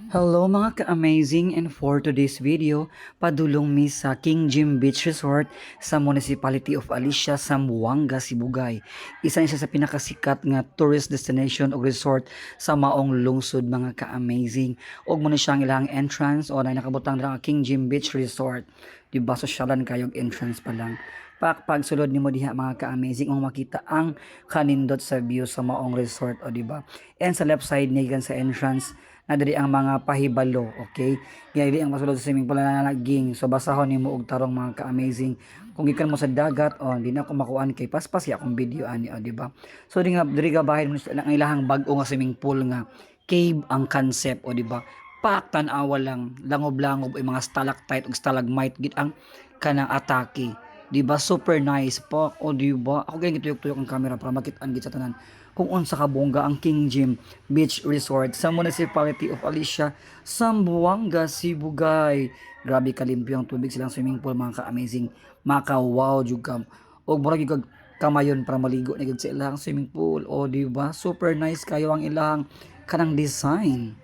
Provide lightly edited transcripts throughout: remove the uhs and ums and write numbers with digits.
Hello mga ka-amazing, and for today's video, padulong mi sa King Jim Beach Resort sa Municipality of Alicia, Zamboanga, Sibugay. Isa niya siya sa pinakasikat nga tourist destination o resort sa maong lungsod mga ka-amazing. Og mo na siyang ilang entrance o na nakabutang lang King Jim Beach Resort. Diba, sosyalan kayong entrance pa lang. Pagsulod nimo diha mga ka-amazing mong makita ang kanindot sa view sa maong resort o diba. And sa left side niya sa entrance na diri ang mga pahibalo, okay? Kaya diri ang masulod sa swimming pool na naging. So basahon nimo og tarong mga ka-amazing. Kung gikan mo sa dagat, di na ako makuan kay paspas ya akong video ani, di ba? So diri nga bahin mo ang ilahang bag-o nga swimming pool nga cave ang concept, di ba? Pak tan-awa lang, langob-langob ay mga stalactite ug stalagmite gid ang kanang atake. Di ba? Super nice po. O di ba? Ako ganyan gituyok-tuyok ang camera para makitaan gid sa tanan kung unsa ka bongga ang King Jim Beach Resort sa Municipality of Alicia, Zamboanga, Sibugay. Grabe kalimpyo ang tubig silang swimming pool mga ka-amazing. Maka-wow jud kam. Og murag gyud kamayon para maligo na gyud sa ilang swimming pool. O di ba? Super nice kayo ang ilang kanang design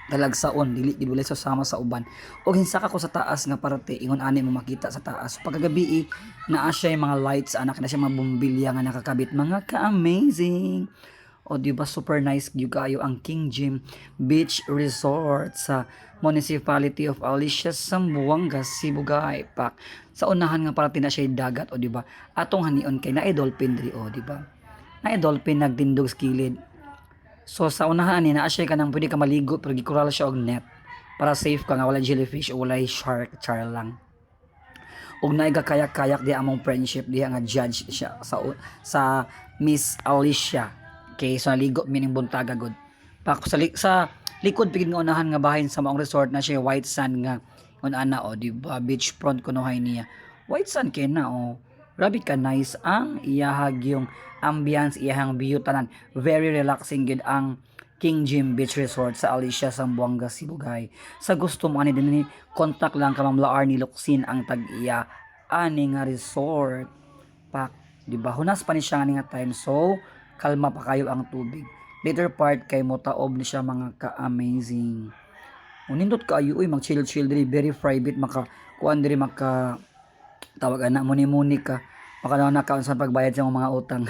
talagsaon dili gid walay sama sa uban og hinsaka ko sa taas nga parte ingon ani mo makita sa taas pagkagabi naa siya yung mga lights anak na siya mga bombilya nga nakakabit mga ka-amazing o di ba super nice gyud kayo ang King Jim Beach Resort sa Municipality of Alicia, Zamboanga, Sibugay Pak sa unahan nga parte na siya dagat o di ba atong hanion kay na dolphin diri o di ba na dolphin nagtindog sa kilid. So sa unahan ni naa siya kanang pwede ka maligo pero gikural siya og net para safe ka nga wala jellyfish o wala shark char lang. Ug naay kayak-kayak di among friendship diha nga judge siya sa Miss Alicia. Okay, so naligo mining buntaga gud. Pa sa likod pigid nga unahan nga bahin sa maong resort na siya white sand nga ana o di ba beachfront kunohay niya. White sand kay na o. Grabe ka nice ang iyahag yung ambience iyahang view tanan. Very relaxing gid ang King Jim Beach Resort sa Alicia, Zamboanga, Sibugay. Sa gusto mo ani din ni contact lang ka Ma'am Laarni Locsin ang tag-iya ani nga resort. Pak, di ba? Hunas pa ni siya ani nga time. So, kalma pa kayo ang tubig. Later part kay mo taob ni siya mga ka-amazing. Unindot kayo uy mag chill diri very private maka kuan diri maka tawag ana muni-muni ka maka na account sa pagbayad sa mga utang.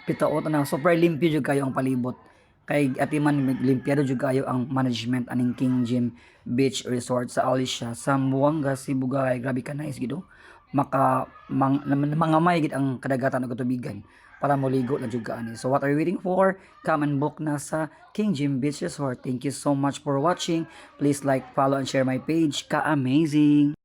Pitaot na super limpyo jud kayo ang palibot kay atiman limpiado jud kayo ang management aning King Jim Beach Resort sa Alicia, Zamboanga, Sibugay. Grabe ka nice gid mga may gid ang kadagatan ug tubigan para moligo na jud ka ani. So what are you waiting for? Come and book na sa King Jim Beach Resort. Thank you so much for watching. Please like, follow and share my page. Ka-amazing.